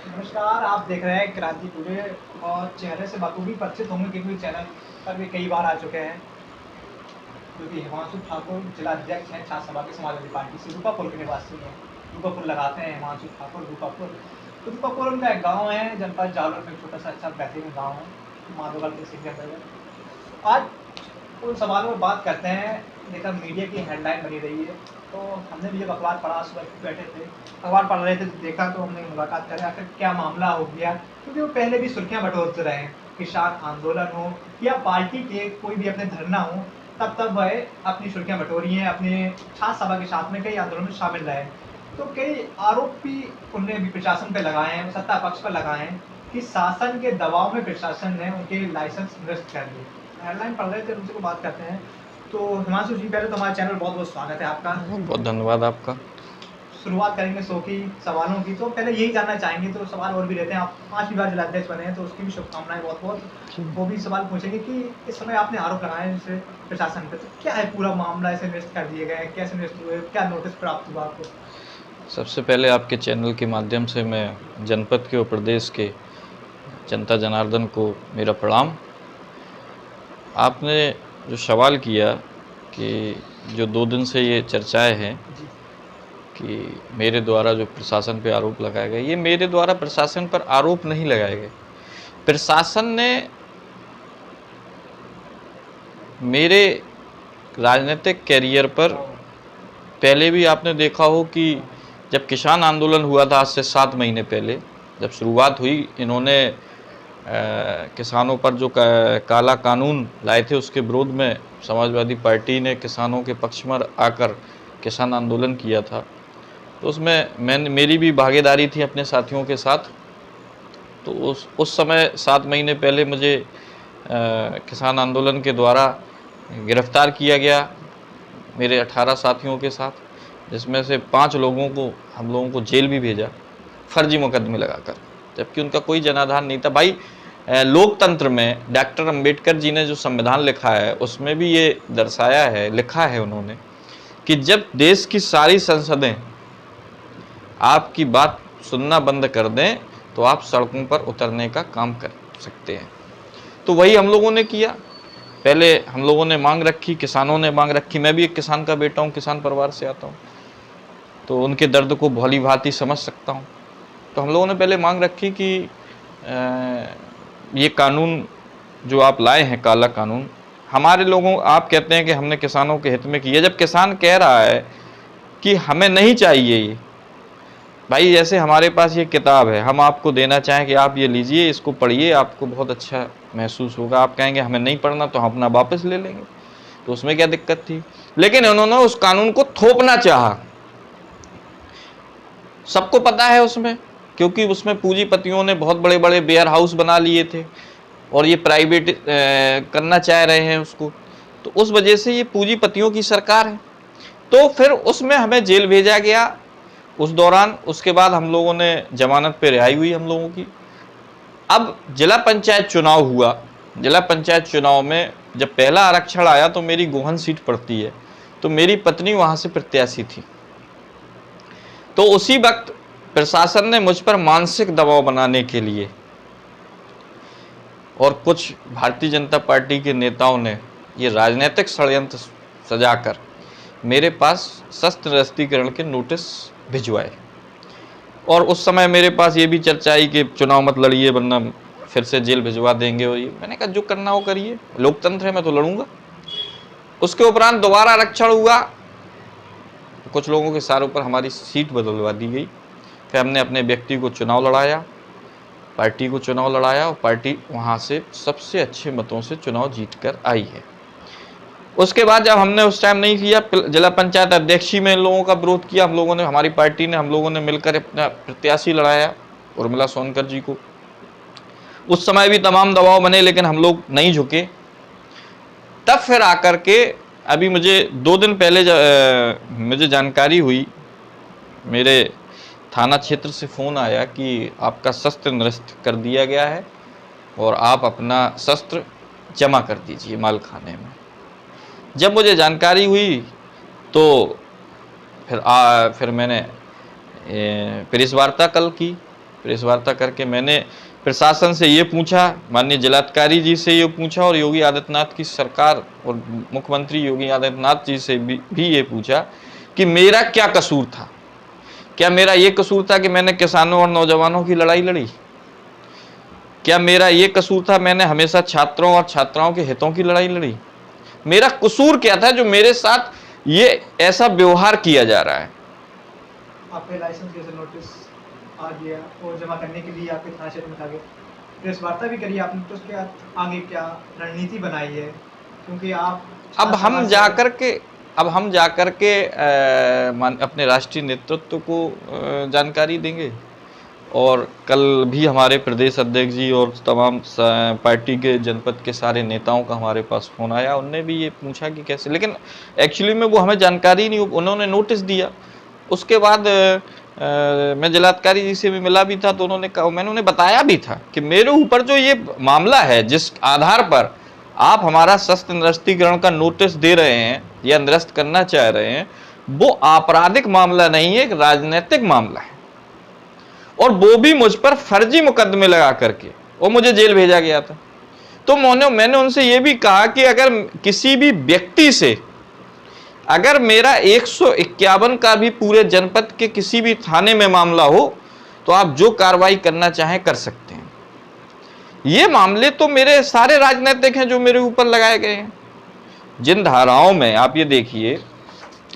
नमस्कार, आप देख रहे हैं क्रांति टुडे और चेहरे से बखूबी परिचित होंगे क्योंकि चैनल पर भी कई बार आ चुके हैं। क्योंकि हिमांशु ठाकुर जिला अध्यक्ष हैं छात्र सभा की समाजवादी पार्टी से, रूपापुर के निवासी हैं। रूपापुर लगाते हैं हिमांशु ठाकुर रूपापुर। तो रूपापुर उनका एक गाँव है, जनपद जालौर में, छोटा सा अच्छा बेहतरीन गाँव है, माधोगढ़ तहसील के अंतर्गत। आज उन सवालों में बात करते हैं। देखा मीडिया की हेडलाइन बनी रही है, तो हमने भी जब अखबार पढ़ा, सुबह बैठे थे अखबार पढ़ रहे थे तो देखा, तो हमने मुलाकात करी आखिर क्या मामला हो गया। क्योंकि वो पहले भी सुर्खियां बटोरते रहे हैं, किसान आंदोलन हो या पार्टी के कोई भी अपने धरना हो, तब वह अपनी सुर्खियां बटोरी हैं। अपने छात्र सभा के साथ में कई आंदोलन में शामिल रहे, तो कई आरोप भी उनने भी प्रशासन पर लगाए हैं, सत्ता पक्ष पर लगाए हैं कि शासन के दबाव में प्रशासन ने उनके लाइसेंस निरस्त कर दिए। हेडलाइन पढ़ रहे थे, उनसे को बात करते हैं। तो हिमांशु जी, पहले तो हमारे चैनल बहुत बहुत स्वागत है आपका। बहुत धन्यवाद आपका। शुरुआत करेंगे शो की सवालों की, तो पहले यही जानना चाहेंगे, तो सवाल और भी रहते हैं, आप 5वीं बार जिलाध्यक्ष बने हैं तो उसकी भी शुभकामनाएं बहुत बहुत। वो भी सवाल पूछेंगे कि इस समय आपने आरोप लगाए हैं जैसे प्रशासन पर, तो क्या है पूरा मामला, ऐसे निरस्त कर दिए गए, कैसे निरस्त हुए, क्या नोटिस प्राप्त हुआ आपको? सबसे पहले आपके चैनल के माध्यम से मैं जनपद के और प्रदेश के जनता जनार्दन को मेरा प्रणाम। आपने जो सवाल किया कि जो 2 दिन से ये चर्चाएं हैं कि मेरे द्वारा जो प्रशासन पे आरोप लगाए गए, ये मेरे द्वारा प्रशासन पर आरोप नहीं लगाए गए। प्रशासन ने मेरे राजनीतिक कैरियर पर पहले भी आपने देखा हो कि जब किसान आंदोलन हुआ था आज से 7 महीने पहले, जब शुरुआत हुई, इन्होंने किसानों पर जो काला कानून लाए थे उसके विरोध में समाजवादी पार्टी ने किसानों के पक्ष में आकर किसान आंदोलन किया था। तो उसमें मेरी भी भागीदारी थी अपने साथियों के साथ। तो उस समय 7 महीने पहले मुझे किसान आंदोलन के द्वारा गिरफ्तार किया गया मेरे 18 साथियों के साथ, जिसमें से 5 लोगों को हम लोगों को जेल भी भेजा फर्जी मुकदमे लगाकर, जबकि उनका कोई जनाधार नहीं था। भाई, लोकतंत्र में डॉक्टर अंबेडकर जी ने जो संविधान लिखा है उसमें भी ये दर्शाया है, लिखा है उन्होंने कि जब देश की सारी संसदें आपकी बात सुनना बंद कर दें तो आप सड़कों पर उतरने का काम कर सकते हैं। तो वही हम लोगों ने किया। पहले हम लोगों ने मांग रखी, किसानों ने मांग रखी। मैं भी एक किसान का बेटा हूँ, किसान परिवार से आता हूँ, तो उनके दर्द को भली भांति समझ सकता हूँ। तो हम लोगों ने पहले मांग रखी कि ये कानून जो आप लाए हैं, काला कानून, हमारे लोगों, आप कहते हैं कि हमने किसानों के हित में किया, जब किसान कह रहा है कि हमें नहीं चाहिए ये, भाई जैसे हमारे पास ये किताब है, हम आपको देना चाहें कि आप ये लीजिए, इसको पढ़िए, आपको बहुत अच्छा महसूस होगा। आप कहेंगे हमें नहीं पढ़ना तो हम अपना वापस ले लेंगे, तो उसमें क्या दिक्कत थी? लेकिन उन्होंने उस कानून को थोपना चाहा। सबको पता है उसमें, क्योंकि उसमें पूंजीपतियों ने बहुत बड़े बड़े वेयर हाउस बना लिए थे और ये प्राइवेट करना चाह रहे हैं उसको, तो उस वजह से ये पूंजीपतियों की सरकार है। तो फिर उसमें हमें जेल भेजा गया उस दौरान। उसके बाद हम लोगों ने जमानत पे रिहाई हुई हम लोगों की। अब जिला पंचायत चुनाव हुआ। जिला पंचायत चुनाव में जब पहला आरक्षण आया तो मेरी गोहन सीट पड़ती है, तो मेरी पत्नी वहां से प्रत्याशी थी। तो उसी वक्त प्रशासन ने मुझ पर मानसिक दबाव बनाने के लिए और कुछ भारतीय जनता पार्टी के नेताओं ने ये राजनीतिक षड्यंत्र सजाकर मेरे पास शस्त्र निरस्तीकरण के नोटिस भिजवाए। और उस समय मेरे पास ये भी चर्चा आई कि चुनाव मत लड़िए वरना फिर से जेल भिजवा देंगे। और ये मैंने कहा जो करना हो करिए, लोकतंत्र है, मैं तो लड़ूंगा। उसके उपरांत दोबारा आरक्षण हुआ, कुछ लोगों के सारों पर हमारी सीट बदलवा दी गई। फिर हमने अपने व्यक्ति को चुनाव लड़ाया, पार्टी को चुनाव लड़ाया और पार्टी वहाँ से सबसे अच्छे मतों से चुनाव जीत कर आई है। उसके बाद जब हमने उस टाइम नहीं किया, जिला पंचायत अध्यक्षी में इन लोगों का विरोध किया हम लोगों ने, हमारी पार्टी ने, हम लोगों ने मिलकर अपना प्रत्याशी लड़ाया उर्मिला सोनकर जी को। उस समय भी तमाम दबाव बने लेकिन हम लोग नहीं झुके। तब फिर आकर के अभी मुझे 2 दिन पहले मुझे जानकारी हुई, मेरे थाना क्षेत्र से फ़ोन आया कि आपका शस्त्र निरस्त कर दिया गया है और आप अपना शस्त्र जमा कर दीजिए मालखाने में। जब मुझे जानकारी हुई तो फिर मैंने प्रेस वार्ता कल की प्रेस वार्ता करके मैंने प्रशासन से ये पूछा, माननीय जिलाधिकारी जी से ये पूछा और योगी आदित्यनाथ की सरकार और मुख्यमंत्री योगी आदित्यनाथ जी से भी ये पूछा कि मेरा क्या कसूर था। क्या मेरा ये कसूर था कि मैंने किसानों और नौजवानों की लड़ाई लड़ी? क्या मेरा ये कसूर था मैंने हमेशा छात्रों और छात्राओं के हितों की लड़ाई लड़ी? मेरा कसूर क्या था जो मेरे साथ ये ऐसा व्यवहार किया जा रहा है? आपके लाइसेंस जैसे नोटिस आ गया और जमा करने के लिए आपके थाना क्षेत्र में आ गए, प्रेस वार्ता भी करी आपने, तो उसके आगे क्या रणनीति बनाई है? क्योंकि आप अब हम जाकर के अपने राष्ट्रीय नेतृत्व को जानकारी देंगे। और कल भी हमारे प्रदेश अध्यक्ष जी और तमाम पार्टी के जनपद के सारे नेताओं का हमारे पास फ़ोन आया, उनने भी ये पूछा कि कैसे, लेकिन एक्चुअली में वो हमें जानकारी नहीं, उन्होंने नोटिस दिया। उसके बाद मैं जिलाधिकारी जी से भी मिला भी था, तो उन्होंने कहा, मैंने उन्हें बताया भी था कि मेरे ऊपर जो ये मामला है, जिस आधार पर आप हमारा शस्त्र निरस्तीकरण का नोटिस दे रहे हैं या निरस्त करना चाह रहे हैं, वो आपराधिक मामला नहीं है, एक राजनीतिक मामला है। और वो भी मुझ पर फर्जी मुकदमे लगा करके और मुझे जेल भेजा गया था। तो मैंने उनसे ये भी कहा कि अगर किसी भी व्यक्ति से अगर मेरा 151 का भी पूरे जनपद के किसी भी थाने में मामला हो तो आप जो कार्रवाई करना चाहें कर सकते हैं। ये मामले तो मेरे सारे राजनीतिक हैं जो मेरे ऊपर लगाए गए हैं। जिन धाराओं में आप ये देखिए,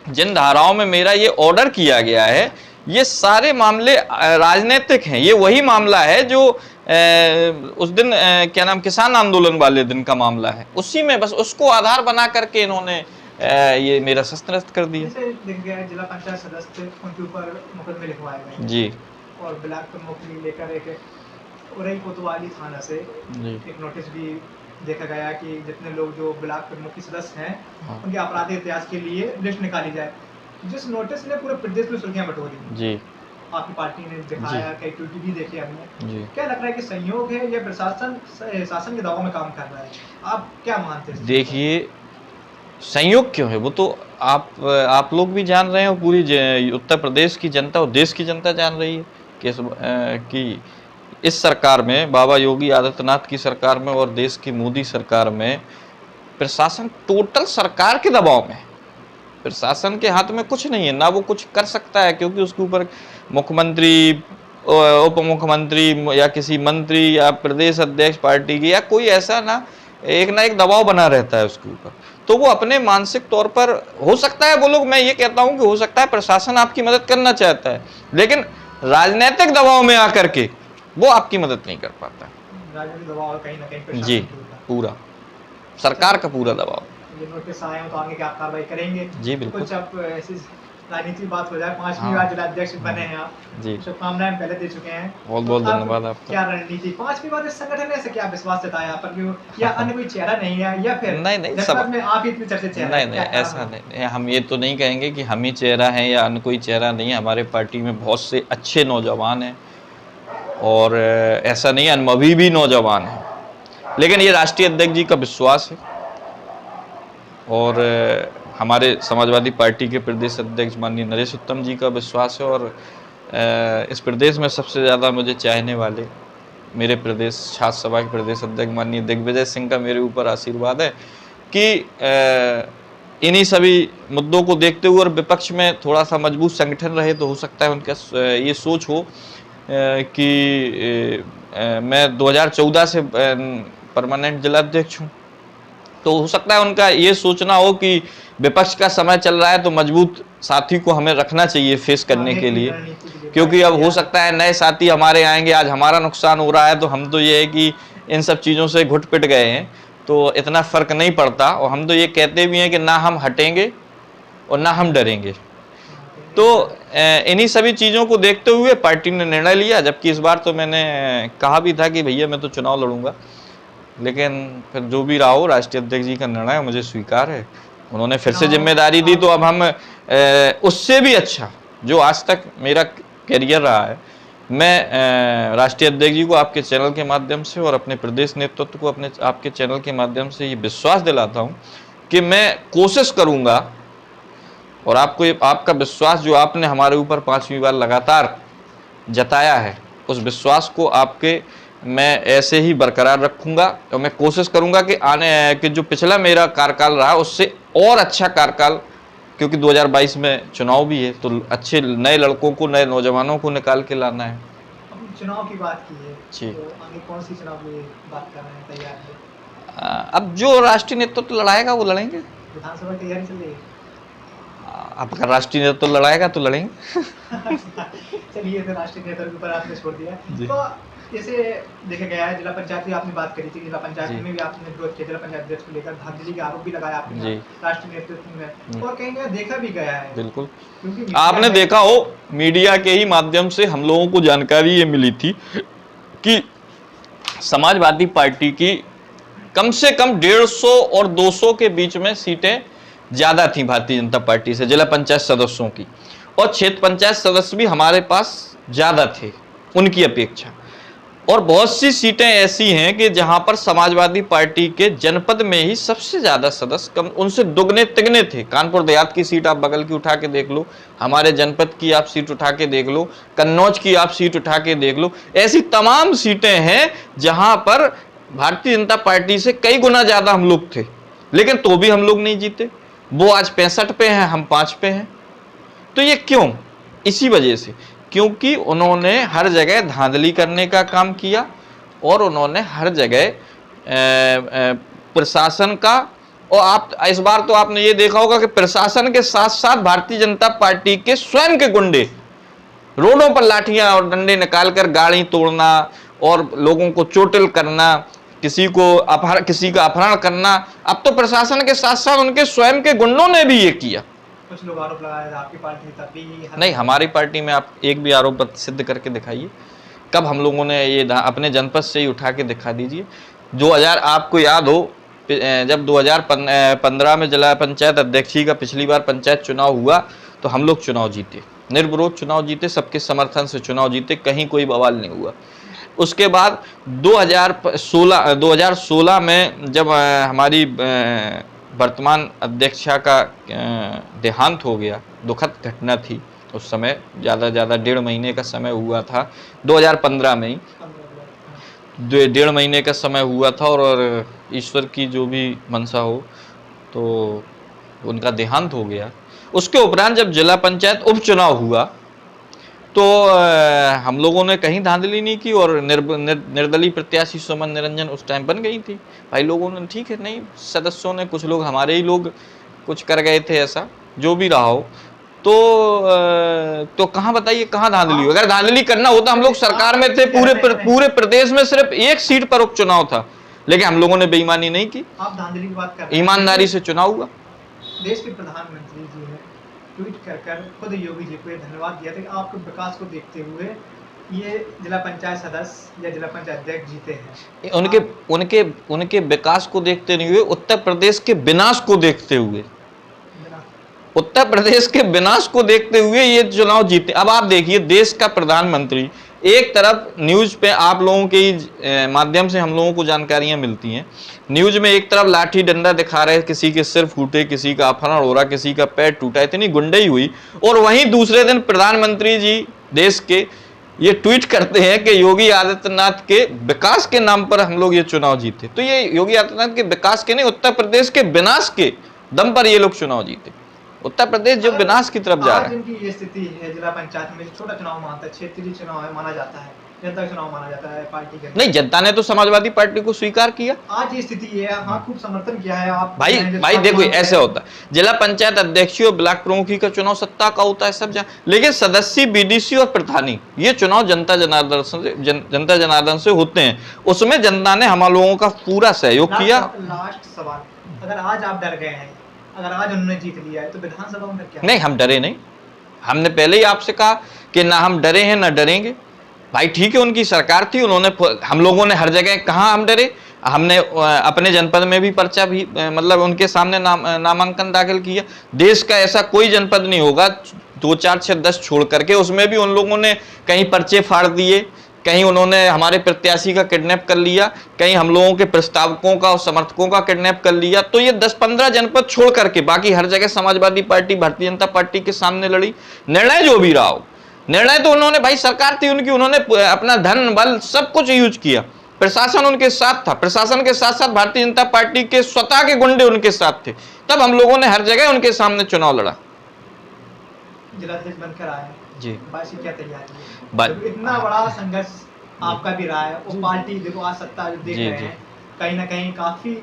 जिन धाराओं में मेरा ये ऑर्डर किया गया है, ये सारे मामले राजनीतिक हैं। ये वही मामला है जो उस दिन क्या नाम किसान आंदोलन वाले दिन का मामला है, उसी में बस उसको आधार बना करके इन्होंने ये मेरा शस्त्र निरस्त कर दिया। जैसे लिख गया है जिला पंचायत सदस्य, उनके ऊपर मुकदमे लिखवाए गए जी, और ब्लॉक प्रमुख लेकर एक उरई कोतवाली थाना से एक नोटिस भी देखा गया कि जितने लोग जो ब्लॉक प्रमुख सदस्य हैं, हाँ, उनके आपराधिक इतिहास के लिए लिस्ट निकाली जाए, जिस नोटिस ने पूरे प्रदेश में सुर्खियां बटोरी। जी, आपकी पार्टी ने दिखाया, कई ट्वीट भी देखे हमने। जी। क्या लग रहा है कि संयोग है या प्रशासन शासन के दबाव में काम कर रहा है? आप क्या मानते हैं? देखिए, संयोग क्यों है वो तो आप लोग भी जान रहे हो, पूरी उत्तर प्रदेश की जनता और देश की जनता जान रही है कि इस सरकार में, बाबा योगी आदित्यनाथ की सरकार में और देश की मोदी सरकार में प्रशासन टोटल सरकार के दबाव में है। प्रशासन के हाथ में कुछ नहीं है, ना वो कुछ कर सकता है, क्योंकि उसके ऊपर मुख्यमंत्री, उप मुख्यमंत्री या किसी मंत्री या प्रदेश अध्यक्ष पार्टी की या कोई ऐसा ना एक दबाव बना रहता है उसके ऊपर। तो वो अपने मानसिक तौर पर, हो सकता है वो लोग, मैं ये कहता हूँ कि हो सकता है प्रशासन आपकी मदद करना चाहता है, लेकिन राजनीतिक दबाव में आकर के वो आपकी मदद नहीं कर पाता। राजनीतिक दबाव कहीं ना कहीं जी, पूरा सरकार का पूरा दबाव। ये नोटिस आए हो तो आगे क्या कार्रवाई करेंगे? जी बिल्कुल। कुछ अब ऐसी राजनीतिक बात हो जाए, 5वीं हाँ, बार जिलाध्यक्ष बने हैं आप, जी, शुभकामनाएं पहले दे चुके हैं, बहुत बहुत तो अब धन्यवाद आपका। क्या रणनीति 5वीं बार इस संगठन ने ऐसे क्या विश्वास जताया आप पर, क्यों या अन्य कोई चेहरा नहीं है, या फिर नहीं जनपद में आप ही इतने चर्चित चेहरा नहीं, ऐसा नहीं, हम ये तो नहीं कहेंगे कि हम ही चेहरा हैं या अन्य कोई चेहरा नहीं है। हमारे पार्टी में बहुत से अच्छे नौजवान हैं और ऐसा नहीं, अनुभवी भी नौजवान हैं, लेकिन ये राष्ट्रीय अध्यक्ष जी का विश्वास है और हमारे समाजवादी पार्टी के प्रदेश अध्यक्ष माननीय नरेश उत्तम जी का विश्वास है। और इस प्रदेश में सबसे ज़्यादा मुझे चाहने वाले मेरे प्रदेश छात्र सभा के प्रदेश अध्यक्ष माननीय दिग्विजय सिंह का मेरे ऊपर आशीर्वाद है कि इन्हीं सभी मुद्दों को देखते हुए और विपक्ष में थोड़ा सा मजबूत संगठन रहे तो हो सकता है उनका ये सोच हो कि मैं 2014 से परमानेंट जिलाध्यक्ष हूँ, तो हो सकता है उनका ये सोचना हो कि विपक्ष का समय चल रहा है तो मजबूत साथी को हमें रखना चाहिए फेस करने के लिए, क्योंकि अब हो सकता है नए साथी हमारे आएंगे, आज हमारा नुकसान हो रहा है तो हम तो ये है कि इन सब चीज़ों से घुट पिट गए हैं तो इतना फ़र्क नहीं पड़ता, और हम तो ये कहते भी हैं कि ना हम हटेंगे और ना हम डरेंगे। तो इन्हीं सभी चीज़ों को देखते हुए पार्टी ने निर्णय लिया, जबकि इस बार तो मैंने कहा भी था कि भैया मैं तो चुनाव लड़ूंगा, लेकिन फिर जो भी रहा हो राष्ट्रीय अध्यक्ष जी का निर्णय मुझे स्वीकार है। उन्होंने फिर से जिम्मेदारी दी तो अब हम उससे भी अच्छा जो आज तक मेरा करियर रहा है, मैं राष्ट्रीय अध्यक्ष जी को आपके चैनल के माध्यम से और अपने प्रदेश नेतृत्व को आपके चैनल के माध्यम से ये विश्वास दिलाता हूँ कि मैं कोशिश करूँगा, और आपको आपका विश्वास जो आपने हमारे ऊपर 5वीं बार लगातार जताया है उस विश्वास को आपके मैं ऐसे ही बरकरार रखूंगा और मैं कोशिश करूंगा कि आने कि जो पिछला मेरा कार्यकाल रहा उससे और अच्छा कार्यकाल, क्योंकि 2022 में चुनाव भी है तो अच्छे नए लड़कों को, नए नौजवानों को निकाल के लाना है। अब चुनाव की बात की है जी। तो आगे कौन सी चुनाव की बात कर रहे हैं, तैयार है? अब जो राष्ट्रीय नेतृत्व लड़ाएगा वो लड़ेंगे। विधानसभा की तैयारी चल रही है? अब अगर राष्ट्रीय नेतृत्व लड़ाएगा तो लड़ेंगे। चलिए, तो राष्ट्रीय नेता के ऊपर आपने छोड़ दिया। जी। तो जैसे देखा गया है, जिला पंचायत की आपने बात करी थी, जिला पंचायत जी। में भी आपने विरोध किया, जिला पंचायत अध्यक्ष को लेकर धांधली का आरोप भी लगाया आपने जी। राष्ट्रीय नेतृत्व में, और कहीं ना देखा भी गया है। बिल्कुल, क्योंकि मीडिया आपने में- देखा हो मीडिया के ही माध्यम से हम लोगों को जानकारी ये मिली थी कि समाजवादी पार्टी की कम से कम 150 और 200 के बीच में सीटें ज्यादा थी भारतीय जनता पार्टी से, जिला पंचायत सदस्यों की, और क्षेत्र पंचायत सदस्य भी हमारे पास ज्यादा थे उनकी अपेक्षा। और बहुत सी सीटें ऐसी हैं कि जहां पर समाजवादी पार्टी के जनपद में ही सबसे ज्यादा सदस्य कम उनसे दुगने तिगने थे। कानपुर देहात की सीट आप बगल की उठा के देख लो, हमारे जनपद की आप सीट उठा के देख लो, कन्नौज की आप सीट उठा के देख लो, ऐसी तमाम सीटें हैं जहां पर भारतीय जनता पार्टी से कई गुना ज्यादा हम लोग थे, लेकिन तो भी हम लोग नहीं जीते। वो आज 65 पे हैं, हम 5 पे हैं। तो ये क्यों? इसी वजह से, क्योंकि उन्होंने हर जगह धांधली करने का काम किया और उन्होंने हर जगह प्रशासन का, और आप इस बार तो आपने ये देखा होगा कि प्रशासन के साथ साथ भारतीय जनता पार्टी के स्वयं के गुंडे रोडों पर लाठियां और डंडे निकालकर गाड़ी तोड़ना और लोगों को चोटिल करना, किसी का अपहरण करना। अब तो प्रशासन के साथ साथ उनके स्वयं के गुंडों ने भी ये किया। कुछ लोग आरोप लगाए थे आपकी पार्टी तब भी नहीं, हमारी पार्टी में आप एक भी आरोप सिद्ध करके दिखाइए। कब हम लोगों ने ये अपने जनपद से ही उठा के दिखा दीजिए। 2000 आपको याद हो जब 2015 में जिला पंचायत अध्यक्षी का पिछली बार पंचायत चुनाव हुआ तो हम लोग चुनाव जीते, निर्विरोध चुनाव जीते, सबके समर्थन से चुनाव जीते, कहीं कोई बवाल नहीं हुआ। उसके बाद 2016 में जब हमारी वर्तमान अध्यक्षा का देहांत हो गया, दुखद घटना थी। उस समय ज़्यादा 1.5 महीने का समय हुआ था, 2015 में ही 1.5 महीने का समय हुआ था, और ईश्वर की जो भी मंशा हो तो उनका देहांत हो गया। उसके उपरांत जब जिला पंचायत उपचुनाव हुआ तो हम लोगों ने कहीं धांधली नहीं की और निर्दलीय प्रत्याशी सुमन निरंजन उस टाइम बन गई थी। भाई लोगों ने ठीक है, नहीं सदस्यों ने, कुछ लोग हमारे ही लोग कुछ कर गए थे, ऐसा जो भी रहा हो। तो कहाँ बताइए कहाँ धांधली हो? अगर धांधली करना होता, हम लोग सरकार में थे, पूरे प्रदेश में सिर्फ एक सीट पर उपचुनाव था, लेकिन हम लोगों ने बेईमानी नहीं की, आप धांधली की बात कर रहे हैं। ईमानदारी से चुनाव हुआ। देश के प्रधानमंत्री जी ने ट्वीट कर खुद योगी जी को ये धन्यवाद दिया था कि आपके विकास को देखते हुए ये जिला पंचायत सदस्य या जिला पंचायत अध्यक्ष जीते हैं। उनके विकास को देखते नहीं हुए, उत्तर प्रदेश के विनाश को देखते हुए, उत्तर प्रदेश के विनाश को देखते हुए ये चुनाव जीते। अब आप देखिए, देश का प्रधानमंत्री, एक तरफ न्यूज पे आप लोगों के माध्यम से हम लोगों को जानकारियां मिलती हैं, न्यूज में एक तरफ लाठी डंडा दिखा रहे, किसी के सिर फूटे, किसी का अपहरण हो रहा, किसी का पैर टूटा, इतनी गुंडई हुई, और वहीं दूसरे दिन प्रधानमंत्री जी देश के ये ट्वीट करते हैं कि योगी आदित्यनाथ के विकास के नाम पर हम लोग ये चुनाव जीते। तो ये योगी आदित्यनाथ के विकास के नहीं, उत्तर प्रदेश के विनाश के दम पर ये लोग चुनाव जीते। उत्तर प्रदेश जो विनाश की तरफ जा रहा है। इनकी ये स्थिति है, जिला पंचायत में छोटा चुनाव मानता है, क्षेत्रीय चुनाव है, माना जाता है, जनता चुनाव माना जाता है पार्टी के। नहीं, जनता ने तो समाजवादी पार्टी को स्वीकार किया। आज ये स्थिति है, हाँ खूब समर्थन किया है आप। भाई देखो, ऐसे होता है, जिला पंचायत अध्यक्षी और ब्लॉक प्रमुखी का चुनाव सत्ता का होता है सब जगह, लेकिन सदस्य, बीडीसी और प्रधानी, ये चुनाव जनता जनार्दन से होते हैं। उसमें जनता ने हम लोगों का पूरा सहयोग किया। लास्ट सवाल, अगर आज आप डर गए हैं, अगर आज उन्होंने जीत लिया है तो विधानसभा में क्या? नहीं, हम डरे नहीं। हमने पहले ही आपसे कहा कि ना हम डरे हैं ना डरेंगे। भाई ठीक है, उनकी सरकार थी, उन्होंने, हम लोगों ने हर जगह कहाँ हम डरे। हमने अपने जनपद में भी पर्चा भी मतलब उनके सामने नामांकन दाखिल किया। देश का ऐसा कोई जनपद नहीं होगा 2, 4, 6, 10 छोड़ करके, उसमें भी उन लोगों ने कहीं पर्चे फाड़ दिए, कहीं उन्होंने हमारे प्रत्याशी का किडनैप कर लिया, कहीं हम लोगों के प्रस्तावकों का और समर्थकों का किडनैप कर लिया। तो ये 10-15 जनपद छोड़ करके बाकी हर जगह समाजवादी पार्टी, भारतीय जनता पार्टी के सामने लड़ी। निर्णय जो भी रहा हो, निर्णय तो उन्होंने, भाई सरकार थी उनकी, उन्होंने अपना धन बल सब कुछ यूज किया, प्रशासन उनके साथ था, प्रशासन के साथ साथ भारतीय जनता पार्टी के स्वतः के गुंडे उनके साथ थे, तब हम लोगों ने हर जगह उनके सामने चुनाव लड़ा। जिलाध्यक्ष बनकर आए जी, बात की क्या तैयारी है? जब इतना बड़ा संघर्ष आपका भी रहा है, वो पार्टी देखो आज सत्ता देख जी, रहे जी। हैं, कहीं ना कहीं काफी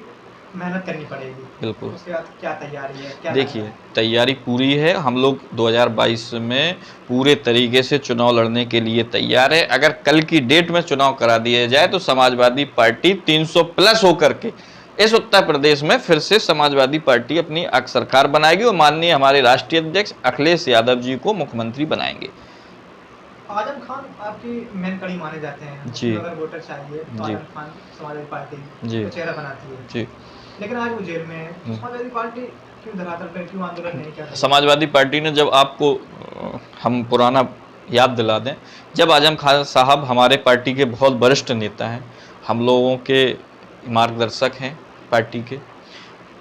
मेहनत करनी पड़ेगी। बिल्कुल। उसके बाद क्या तैयारी है, क्या देखिए, लग रहा है? तैयारी पूरी है, हम लोग 2022 में पूरे तरीके से चुनाव लड़ने के लिए तैयार है। अगर कल की डेट में चुनाव करा दिया जाए तो समाजवादी पार्टी 300 प्लस होकर के इस उत्तर प्रदेश में फिर से समाजवादी पार्टी अपनी सरकार बनाएगी और माननीय हमारे राष्ट्रीय अध्यक्ष अखिलेश यादव जी को मुख्यमंत्री बनाएंगे। आजम खान आपकी मेन कड़ी माने जाते हैं जी। अगर वोटर चाहिए तो जी। आजम खान समाजवादी पार्टी जी। को चेहरा बनाती है, जी, लेकिन आज वो जेल में है। समाजवादी पार्टी क्यों धरातल पर, क्यों आंदोलन नहीं कर रही? समाजवादी पार्टी ने, जब आपको हम पुराना याद दिला दें, जब आजम खान साहब हमारे पार्टी के बहुत वरिष्ठ नेता हैं, हम लोगों के मार्गदर्शक हैं पार्टी के,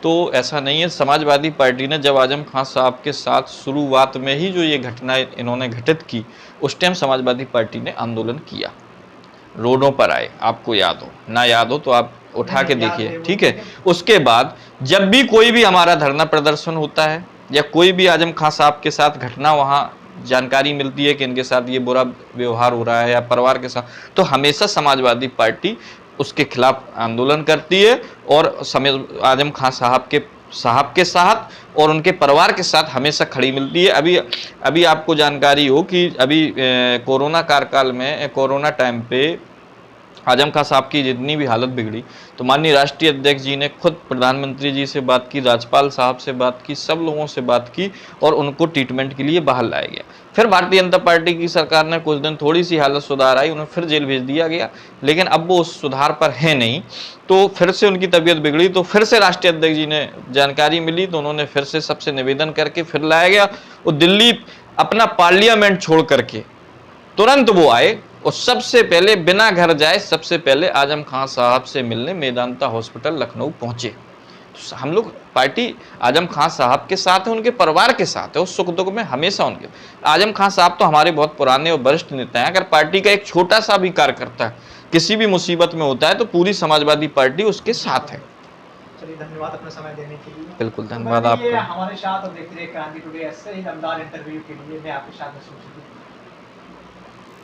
तो ऐसा नहीं है। समाजवादी पार्टी ने जब आजम खान साहब के साथ शुरुआत में ही जो ये घटनाएं इन्होंने घटित की, उस टाइम समाजवादी पार्टी ने आंदोलन किया, रोडों पर आए, आपको याद हो ना याद हो तो आप उठा के देखिए, ठीक है। उसके बाद जब भी कोई भी हमारा धरना प्रदर्शन होता है या कोई भी आजम खान साहब के साथ घटना, वहाँ जानकारी मिलती है कि इनके साथ ये बुरा व्यवहार हो रहा है या परिवार के साथ, तो हमेशा समाजवादी पार्टी उसके खिलाफ आंदोलन करती है और आजम खान साहब के साथ और उनके परिवार के साथ हमेशा खड़ी मिलती है। अभी आपको जानकारी हो कि अभी कोरोना कार्यकाल में, कोरोना टाइम पे आजम खान साहब की जितनी भी हालत बिगड़ी, तो माननीय राष्ट्रीय अध्यक्ष जी ने खुद प्रधानमंत्री जी से बात की, राज्यपाल साहब से बात की, सब लोगों से बात की और उनको ट्रीटमेंट के लिए बाहर लाया गया। फिर भारतीय जनता पार्टी की सरकार ने कुछ दिन थोड़ी सी हालत सुधार आई, उन्हें फिर जेल भेज दिया गया, लेकिन अब वो उस सुधार पर है नहीं, तो फिर से उनकी तबीयत बिगड़ी, तो फिर से राष्ट्रीय अध्यक्ष जी ने जानकारी मिली तो उन्होंने फिर से सबसे निवेदन करके फिर लाया गया। वो दिल्ली अपना पार्लियामेंट छोड़ करके तुरंत वो आए और सबसे पहले बिना घर जाए सबसे पहले आजम खान साहब से मिलने मेदांता हॉस्पिटल लखनऊ पहुंचे। तो हम लोग पार्टी आजम खान साहब के साथ है, उनके परिवार के साथ है, उस सुख दुख में हमेशा उनके। आजम खान साहब तो हमारे बहुत पुराने और वरिष्ठ नेता हैं, अगर पार्टी का एक छोटा सा भी कार्यकर्ता किसी भी मुसीबत में होता है तो पूरी समाजवादी पार्टी उसके साथ है। चलिए, धन्यवाद अपना समय देने के लिए। बिल्कुल, धन्यवाद तो आपका। हमारे साथ और देखते रहिए क्रांति टुडे, ऐसे ही दमदार इंटरव्यू के लिए मैं आपके साथ में